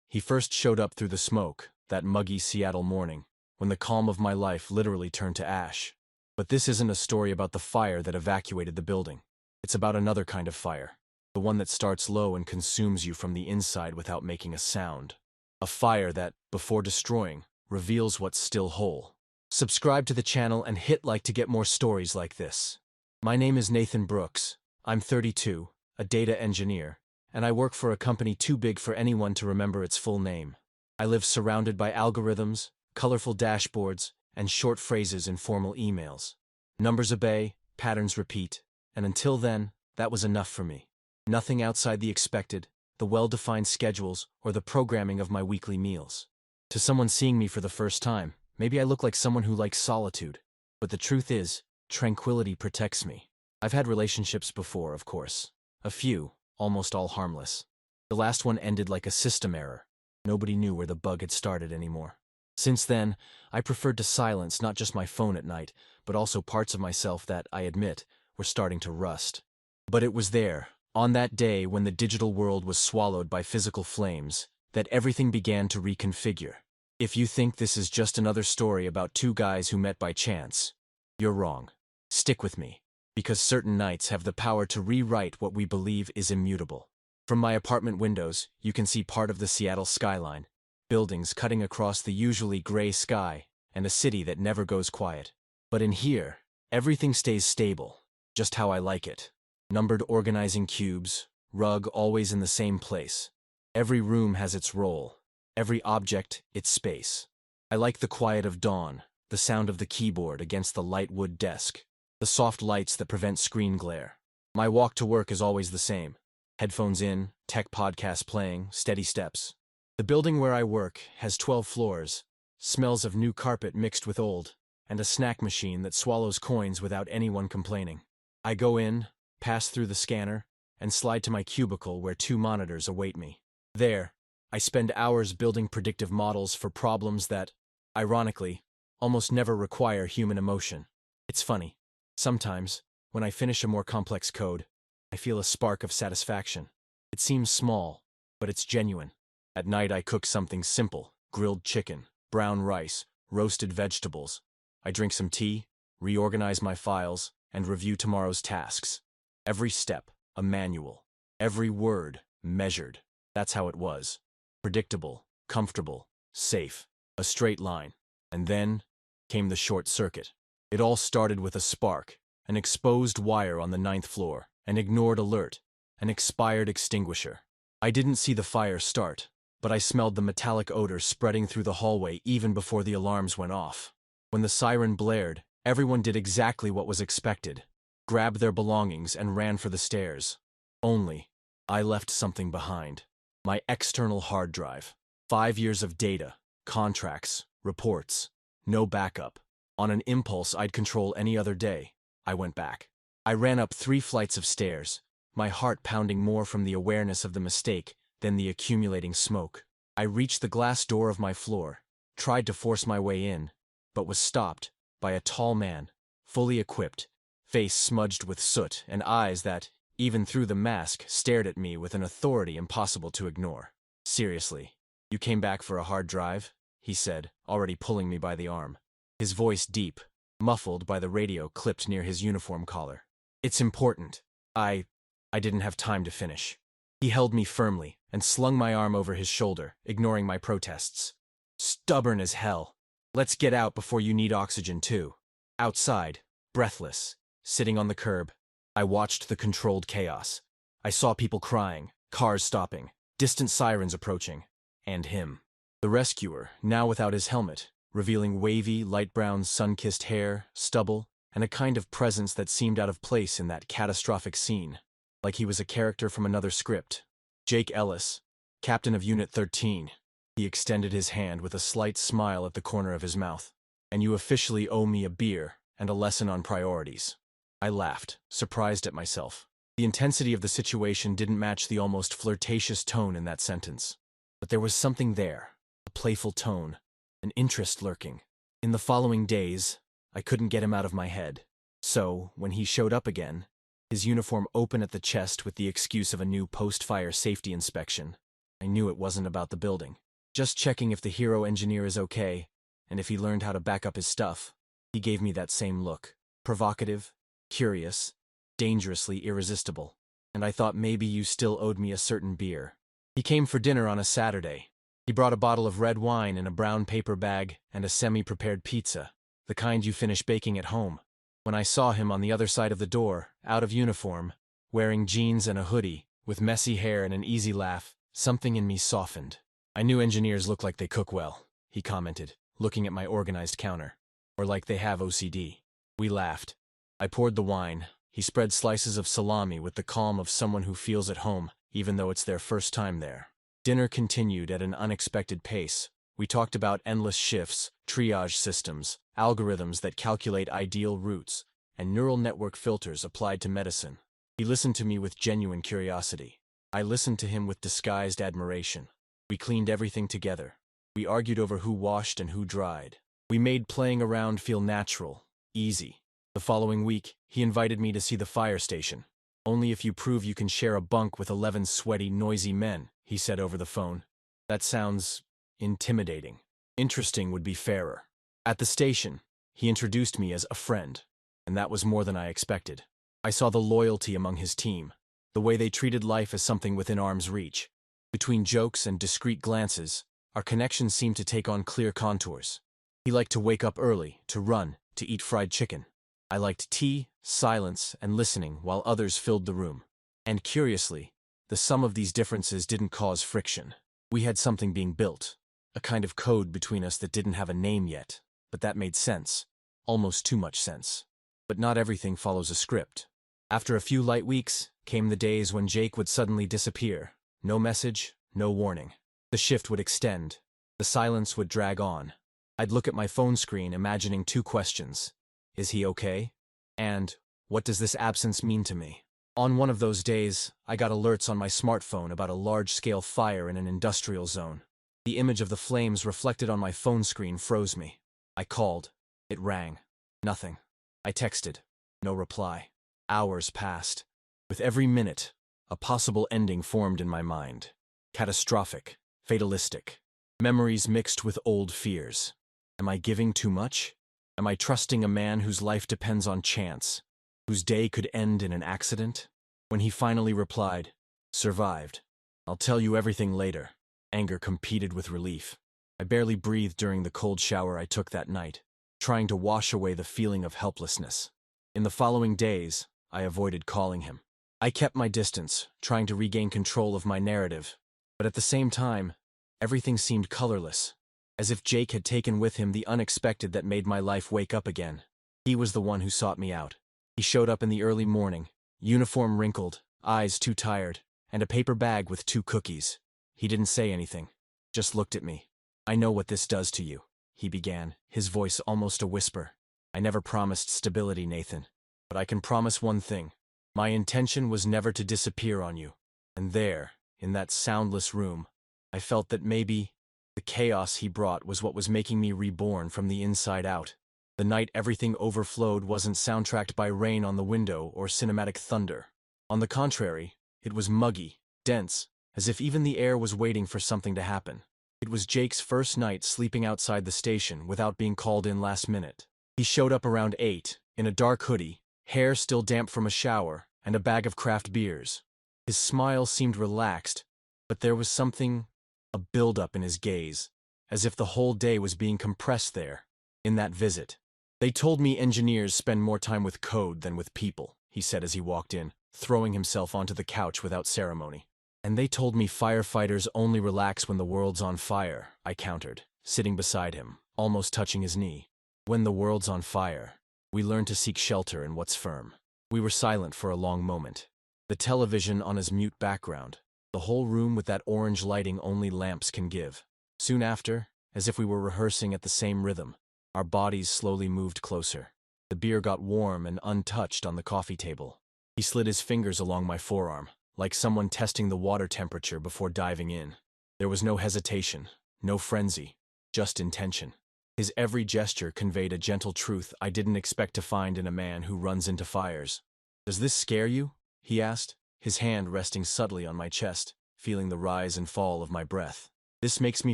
He first showed up through the smoke, that muggy Seattle morning, when the calm of my life literally turned to ash. But this isn't a story about the fire that evacuated the building. It's about another kind of fire. The one that starts low and consumes you from the inside without making a sound. A fire that, before destroying, reveals what's still whole. Subscribe to the channel and hit like to get more stories like this. My name is Nathan Brooks. I'm 32, a data engineer, and I work for a company too big for anyone to remember its full name. I live surrounded by algorithms, colorful dashboards, and short phrases in formal emails. Numbers obey, patterns repeat, and until then, that was enough for me. Nothing outside the expected, the well-defined schedules, or the programming of my weekly meals. To someone seeing me for the first time, maybe I look like someone who likes solitude. But the truth is, tranquility protects me. I've had relationships before, of course. A few, almost all harmless. The last one ended like a system error. Nobody knew where the bug had started anymore. Since then, I preferred to silence not just my phone at night, but also parts of myself that, I admit, were starting to rust. But it was there, on that day when the digital world was swallowed by physical flames, that everything began to reconfigure. If you think this is just another story about two guys who met by chance, you're wrong. Stick with me, because certain nights have the power to rewrite what we believe is immutable. From my apartment windows, you can see part of the Seattle skyline, buildings cutting across the usually gray sky, and a city that never goes quiet. But in here, everything stays stable, just how I like it. Numbered organizing cubes, rug always in the same place. Every room has its role, every object its space. I like the quiet of dawn, the sound of the keyboard against the light wood desk, the soft lights that prevent screen glare. My walk to work is always the same. Headphones in, tech podcast playing, steady steps. The building where I work has 12 floors, smells of new carpet mixed with old, and a snack machine that swallows coins without anyone complaining. I go in, pass through the scanner, and slide to my cubicle where 2 monitors await me. There, I spend hours building predictive models for problems that, ironically, almost never require human emotion. It's funny. Sometimes, when I finish a more complex code, I feel a spark of satisfaction. It seems small, but it's genuine. At night I cook something simple, grilled chicken, brown rice, roasted vegetables. I drink some tea, reorganize my files, and review tomorrow's tasks. Every step, a manual. Every word, measured. That's how it was. Predictable, comfortable, safe. A straight line. And then came the short circuit. It all started with a spark, an exposed wire on the 9th floor, an ignored alert, an expired extinguisher. I didn't see the fire start, but I smelled the metallic odor spreading through the hallway even before the alarms went off. When the siren blared, everyone did exactly what was expected. Grabbed their belongings and ran for the stairs. Only, I left something behind. My external hard drive. 5 years of data, contracts, reports. No backup. On an impulse I'd control any other day, I went back. I ran up 3 flights of stairs, my heart pounding more from the awareness of the mistake than the accumulating smoke. I reached the glass door of my floor, tried to force my way in, but was stopped by a tall man, fully equipped, face smudged with soot and eyes that, even through the mask, stared at me with an authority impossible to ignore. "Seriously, you came back for a hard drive?" he said, already pulling me by the arm. His voice deep, muffled by the radio clipped near his uniform collar. "It's important." I didn't have time to finish. He held me firmly and slung my arm over his shoulder, ignoring my protests. "Stubborn as hell. Let's get out before you need oxygen too." Outside, breathless, sitting on the curb, I watched the controlled chaos. I saw people crying, cars stopping, distant sirens approaching, and him. The rescuer, now without his helmet, revealing wavy, light brown, sun-kissed hair, stubble, and a kind of presence that seemed out of place in that catastrophic scene, like he was a character from another script. "Jake Ellis, captain of Unit 13. He extended his hand with a slight smile at the corner of his mouth. "And you officially owe me a beer and a lesson on priorities." I laughed, surprised at myself. The intensity of the situation didn't match the almost flirtatious tone in that sentence. But there was something there, a playful tone, an interest lurking. In the following days, I couldn't get him out of my head. So, when he showed up again, his uniform open at the chest with the excuse of a new post-fire safety inspection, I knew it wasn't about the building. Just checking if the hero engineer is okay, and if he learned how to back up his stuff. He gave me that same look. Provocative, curious, dangerously irresistible. And I thought maybe you still owed me a certain beer. He came for dinner on a Saturday. He brought a bottle of red wine in a brown paper bag and a semi-prepared pizza, the kind you finish baking at home. When I saw him on the other side of the door, out of uniform, wearing jeans and a hoodie, with messy hair and an easy laugh, something in me softened. I knew engineers look like they cook well, he commented, looking at my organized counter. Or like they have OCD. We laughed. I poured the wine. He spread slices of salami with the calm of someone who feels at home, even though it's their first time there. Dinner continued at an unexpected pace. We talked about endless shifts, triage systems, algorithms that calculate ideal routes, and neural network filters applied to medicine. He listened to me with genuine curiosity. I listened to him with disguised admiration. We cleaned everything together. We argued over who washed and who dried. We made playing around feel natural, easy. The following week, he invited me to see the fire station. Only if you prove you can share a bunk with 11 sweaty, noisy men, he said over the phone. That sounds intimidating. Interesting would be fairer. At the station, he introduced me as a friend, and that was more than I expected. I saw the loyalty among his team, the way they treated life as something within arm's reach. Between jokes and discreet glances, our connection seemed to take on clear contours. He liked to wake up early, to run, to eat fried chicken. I liked tea, silence, and listening while others filled the room. And curiously, the sum of these differences didn't cause friction. We had something being built, a kind of code between us that didn't have a name yet, but that made sense, almost too much sense. But not everything follows a script. After a few light weeks, came the days when Jake would suddenly disappear. No message, no warning. The shift would extend. The silence would drag on. I'd look at my phone screen imagining two questions. Is he okay? And, what does this absence mean to me? On one of those days, I got alerts on my smartphone about a large-scale fire in an industrial zone. The image of the flames reflected on my phone screen froze me. I called. It rang. Nothing. I texted. No reply. Hours passed. With every minute, a possible ending formed in my mind. Catastrophic. Fatalistic. Memories mixed with old fears. Am I giving too much? Am I trusting a man whose life depends on chance, whose day could end in an accident? When he finally replied, survived. I'll tell you everything later. Anger competed with relief. I barely breathed during the cold shower I took that night, trying to wash away the feeling of helplessness. In the following days, I avoided calling him. I kept my distance, trying to regain control of my narrative. But at the same time, everything seemed colorless, as if Jake had taken with him the unexpected that made my life wake up again. He was the one who sought me out. He showed up in the early morning, uniform wrinkled, eyes too tired, and a paper bag with 2 cookies. He didn't say anything, just looked at me. I know what this does to you, he began, his voice almost a whisper. I never promised stability, Nathan. But I can promise one thing. My intention was never to disappear on you. And there, in that soundless room, I felt that maybe the chaos he brought was what was making me reborn from the inside out. The night everything overflowed wasn't soundtracked by rain on the window or cinematic thunder. On the contrary, it was muggy, dense, as if even the air was waiting for something to happen. It was Jake's first night sleeping outside the station without being called in last minute. He showed up around 8, in a dark hoodie, hair still damp from a shower, and a bag of craft beers. His smile seemed relaxed, but there was something, a build-up in his gaze, as if the whole day was being compressed there, in that visit. They told me engineers spend more time with code than with people, he said as he walked in, throwing himself onto the couch without ceremony. And they told me firefighters only relax when the world's on fire, I countered, sitting beside him, almost touching his knee. When the world's on fire, we learn to seek shelter in what's firm. We were silent for a long moment. The television on his mute background, the whole room with that orange lighting only lamps can give. Soon after, as if we were rehearsing at the same rhythm, our bodies slowly moved closer. The beer got warm and untouched on the coffee table. He slid his fingers along my forearm, like someone testing the water temperature before diving in. There was no hesitation, no frenzy, just intention. His every gesture conveyed a gentle truth I didn't expect to find in a man who runs into fires. Does this scare you? He asked, his hand resting subtly on my chest. feeling the rise and fall of my breath. This makes me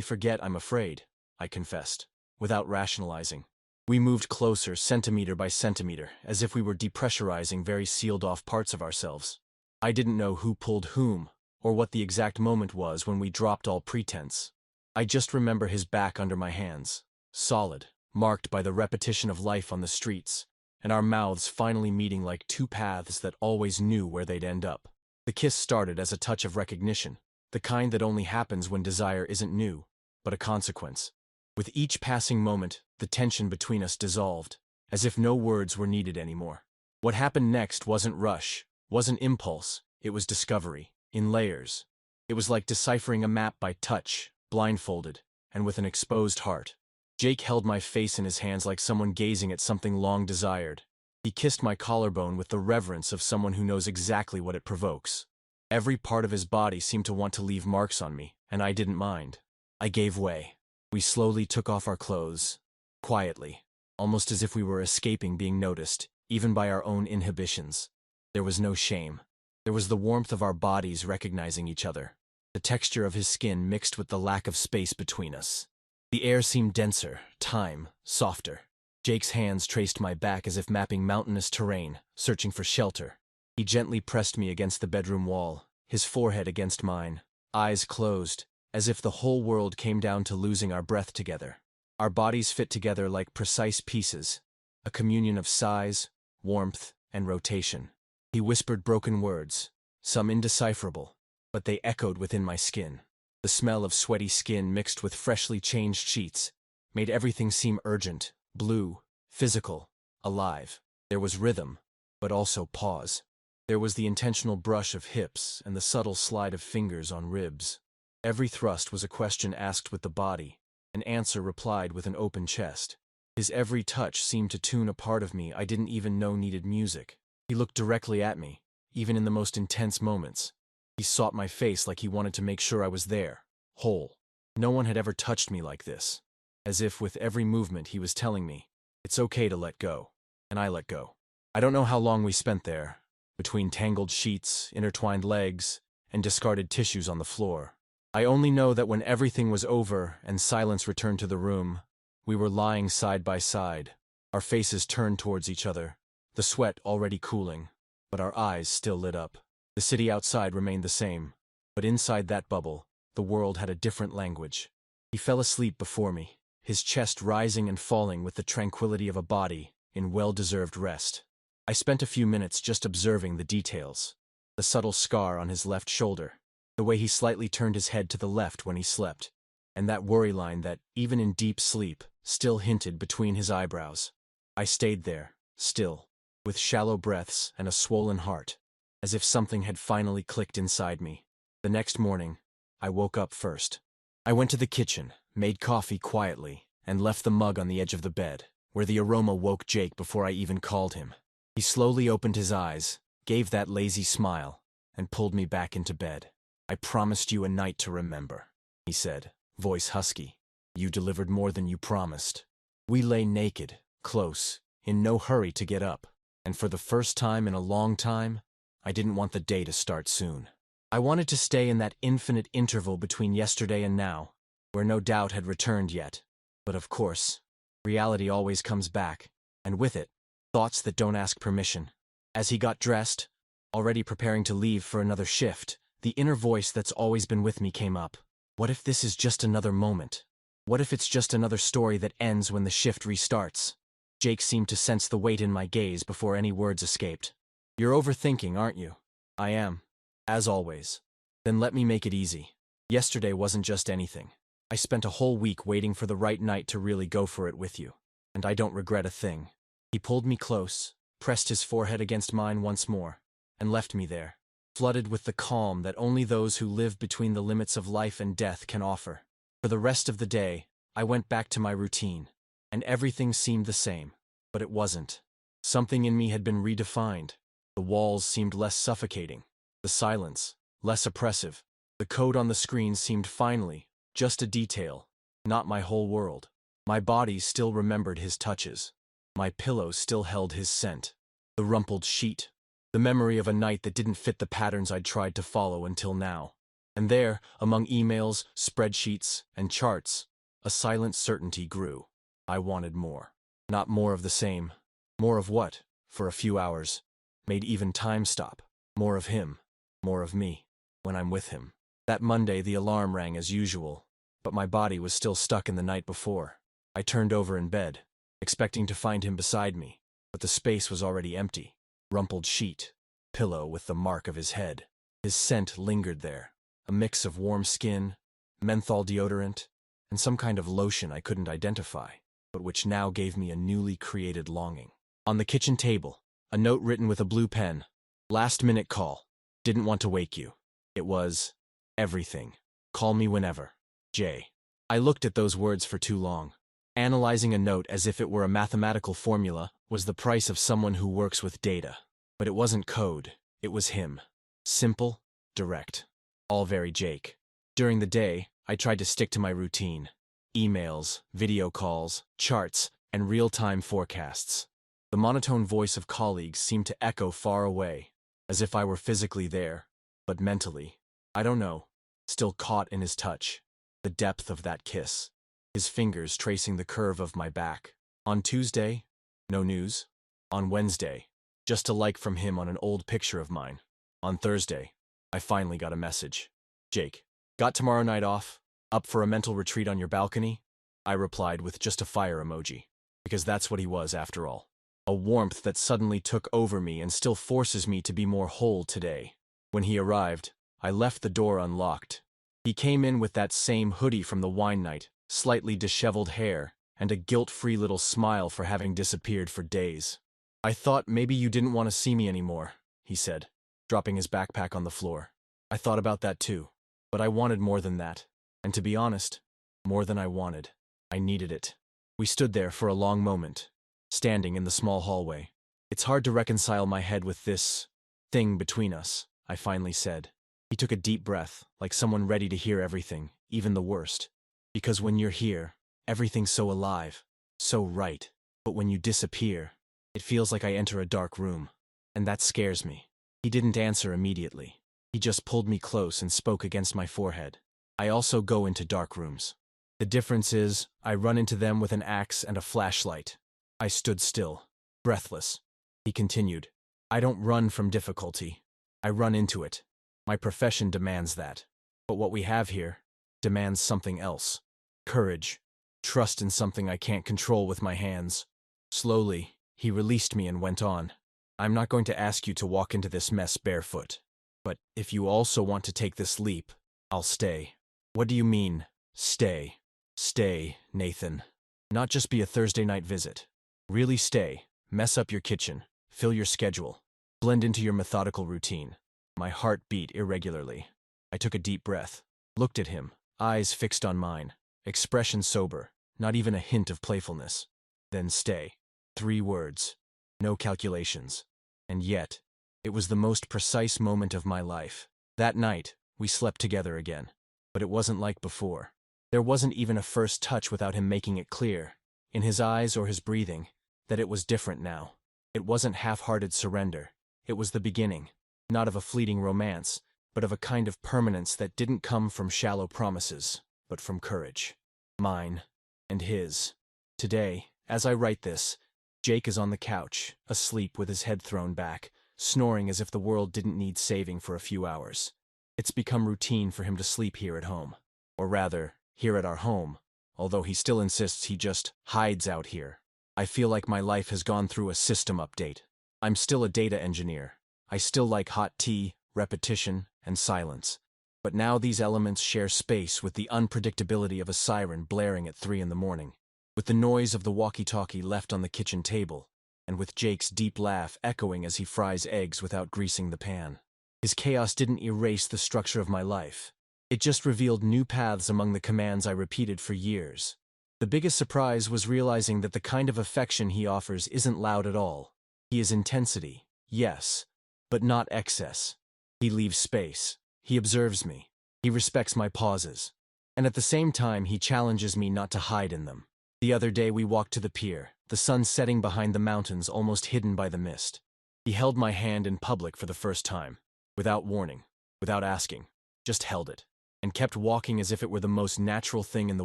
forget I'm afraid, I confessed, without rationalizing. We moved closer, centimeter by centimeter, as if we were depressurizing very sealed-off parts of ourselves. I didn't know who pulled whom, or what the exact moment was when we dropped all pretense. I just remember his back under my hands, solid, marked by the repetition of life on the streets, and our mouths finally meeting like two paths that always knew where they'd end up. The kiss started as a touch of recognition, the kind that only happens when desire isn't new, but a consequence. With each passing moment, the tension between us dissolved, as if no words were needed anymore. What happened next wasn't rush, wasn't impulse, it was discovery, in layers. It was like deciphering a map by touch, blindfolded, and with an exposed heart. Jake held my face in his hands like someone gazing at something long desired. He kissed my collarbone with the reverence of someone who knows exactly what it provokes. Every part of his body seemed to want to leave marks on me, and I didn't mind. I gave way. We slowly took off our clothes, quietly, almost as if we were escaping being noticed, even by our own inhibitions. There was no shame. There was the warmth of our bodies recognizing each other, the texture of his skin mixed with the lack of space between us. The air seemed denser, time softer. Jake's hands traced my back as if mapping mountainous terrain, searching for shelter. He gently pressed me against the bedroom wall, his forehead against mine, eyes closed, as if the whole world came down to losing our breath together. Our bodies fit together like precise pieces, a communion of size, warmth, and rotation. He whispered broken words, some indecipherable, but they echoed within my skin. The smell of sweaty skin mixed with freshly changed sheets made everything seem urgent, blue, physical, alive. There was rhythm, but also pause. There was the intentional brush of hips and the subtle slide of fingers on ribs. Every thrust was a question asked with the body, an answer replied with an open chest. His every touch seemed to tune a part of me I didn't even know needed music. He looked directly at me, even in the most intense moments. He sought my face like he wanted to make sure I was there, whole. No one had ever touched me like this. As if with every movement he was telling me, it's okay to let go. And I let go. I don't know how long we spent there, between tangled sheets, intertwined legs, and discarded tissues on the floor. I only know that when everything was over and silence returned to the room, we were lying side by side, our faces turned towards each other, the sweat already cooling, but our eyes still lit up. The city outside remained the same, but inside that bubble, the world had a different language. He fell asleep before me, his chest rising and falling with the tranquility of a body in well-deserved rest. I spent a few minutes just observing the details, the subtle scar on his left shoulder, the way he slightly turned his head to the left when he slept, and that worry line that, even in deep sleep, still hinted between his eyebrows. I stayed there, still, with shallow breaths and a swollen heart, as if something had finally clicked inside me. The next morning, I woke up first. I went to the kitchen, made coffee quietly, and left the mug on the edge of the bed, where the aroma woke Jake before I even called him. He slowly opened his eyes, gave that lazy smile, and pulled me back into bed. I promised you a night to remember, he said, voice husky. You delivered more than you promised. We lay naked, close, in no hurry to get up, and for the first time in a long time, I didn't want the day to start soon. I wanted to stay in that infinite interval between yesterday and now, where no doubt had returned yet. But of course, reality always comes back, and with it, thoughts that don't ask permission. As he got dressed, already preparing to leave for another shift, the inner voice that's always been with me came up. What if this is just another moment? What if it's just another story that ends when the shift restarts? Jake seemed to sense the weight in my gaze before any words escaped. You're overthinking, aren't you? I am. As always. Then let me make it easy. Yesterday wasn't just anything. I spent a whole week waiting for the right night to really go for it with you. And I don't regret a thing. He pulled me close, pressed his forehead against mine once more, and left me there, flooded with the calm that only those who live between the limits of life and death can offer. For the rest of the day, I went back to my routine, and everything seemed the same, but it wasn't. Something in me had been redefined. The walls seemed less suffocating, the silence less oppressive. The code on the screen seemed finally just a detail, not my whole world. My body still remembered his touches. My pillow still held his scent. The rumpled sheet. The memory of a night that didn't fit the patterns I'd tried to follow until now. And there, among emails, spreadsheets, and charts, a silent certainty grew. I wanted more. Not more of the same. More of what, for a few hours, made even time stop. More of him. More of me. When I'm with him. That Monday the alarm rang as usual, but my body was still stuck in the night before. I turned over in bed, expecting to find him beside me, but the space was already empty. Rumpled sheet, pillow with the mark of his head. His scent lingered there, a mix of warm skin, menthol deodorant, and some kind of lotion I couldn't identify, but which now gave me a newly created longing. On the kitchen table, a note written with a blue pen. Last-minute call. Didn't want to wake you. It was everything. Call me whenever. J. I looked at those words for too long. Analyzing a note as if it were a mathematical formula was the price of someone who works with data. But it wasn't code. It was him. Simple, direct. All very Jake. During the day, I tried to stick to my routine. Emails, video calls, charts, and real-time forecasts. The monotone voice of colleagues seemed to echo far away, as if I were physically there, but mentally, I don't know, still caught in his touch. The depth of that kiss. His fingers tracing the curve of my back. On Tuesday, no news. On Wednesday, just a like from him on an old picture of mine. On Thursday, I finally got a message. Jake, got tomorrow night off? Up for a mental retreat on your balcony? I replied with just a fire emoji, because that's what he was after all. A warmth that suddenly took over me and still forces me to be more whole today. When he arrived, I left the door unlocked. He came in with that same hoodie from the wine night, slightly disheveled hair, and a guilt-free little smile for having disappeared for days. I thought maybe you didn't want to see me anymore, he said, dropping his backpack on the floor. I thought about that too, but I wanted more than that. And to be honest, more than I wanted. I needed it. We stood there for a long moment, standing in the small hallway. It's hard to reconcile my head with this thing between us, I finally said. He took a deep breath, like someone ready to hear everything, even the worst. Because when you're here, everything's so alive, so right. But when you disappear, it feels like I enter a dark room. And that scares me. He didn't answer immediately. He just pulled me close and spoke against my forehead. I also go into dark rooms. The difference is, I run into them with an axe and a flashlight. I stood still, breathless. He continued, I don't run from difficulty. I run into it. My profession demands that. But what we have here demands something else. Courage. Trust in something I can't control with my hands. Slowly, he released me and went on. I'm not going to ask you to walk into this mess barefoot. But if you also want to take this leap, I'll stay. What do you mean, stay? Stay, Nathan. Not just be a Thursday night visit. Really stay, mess up your kitchen, fill your schedule, blend into your methodical routine. My heart beat irregularly. I took a deep breath, looked at him, eyes fixed on mine, expression sober, not even a hint of playfulness. Then stay. 3 words. No calculations. And yet, it was the most precise moment of my life. That night, we slept together again. But it wasn't like before. There wasn't even a first touch without him making it clear, in his eyes or his breathing, that it was different now. It wasn't half-hearted surrender. It was the beginning, not of a fleeting romance, but of a kind of permanence that didn't come from shallow promises, but from courage. Mine, and his. Today, as I write this, Jake is on the couch, asleep with his head thrown back, snoring as if the world didn't need saving for a few hours. It's become routine for him to sleep here at home. Or rather, here at our home, although he still insists he just hides out here. I feel like my life has gone through a system update. I'm still a data engineer. I still like hot tea, repetition, and silence. But now these elements share space with the unpredictability of a siren blaring at 3 in the morning, with the noise of the walkie-talkie left on the kitchen table, and with Jake's deep laugh echoing as he fries eggs without greasing the pan. His chaos didn't erase the structure of my life. It just revealed new paths among the commands I repeated for years. The biggest surprise was realizing that the kind of affection he offers isn't loud at all. He is intensity, yes, but not excess. He leaves space. He observes me. He respects my pauses. And at the same time, he challenges me not to hide in them. The other day we walked to the pier, the sun setting behind the mountains almost hidden by the mist. He held my hand in public for the first time. Without warning, without asking. just held it, and kept walking as if it were the most natural thing in the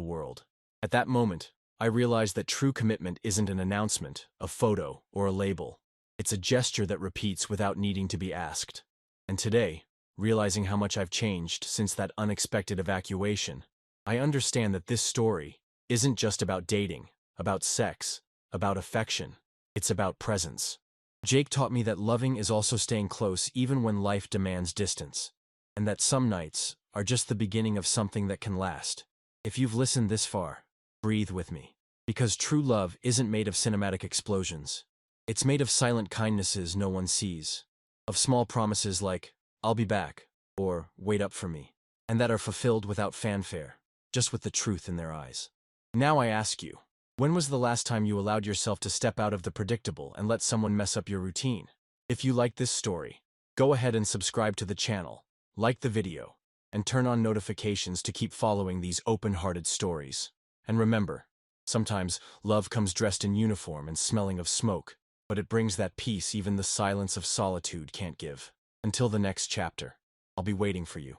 world. At that moment, I realized that true commitment isn't an announcement, a photo, or a label. It's a gesture that repeats without needing to be asked. And today, realizing how much I've changed since that unexpected evacuation, I understand that this story isn't just about dating, about sex, about affection. It's about presence. Jake taught me that loving is also staying close even when life demands distance, and that some nights are just the beginning of something that can last. If you've listened this far, breathe with me. Because true love isn't made of cinematic explosions. It's made of silent kindnesses no one sees. Of small promises like, "I'll be back," or "Wait up for me," and that are fulfilled without fanfare, just with the truth in their eyes. Now I ask you, when was the last time you allowed yourself to step out of the predictable and let someone mess up your routine? If you like this story, go ahead and subscribe to the channel, like the video, and turn on notifications to keep following these open-hearted stories. And remember, sometimes love comes dressed in uniform and smelling of smoke, but it brings that peace even the silence of solitude can't give. Until the next chapter, I'll be waiting for you.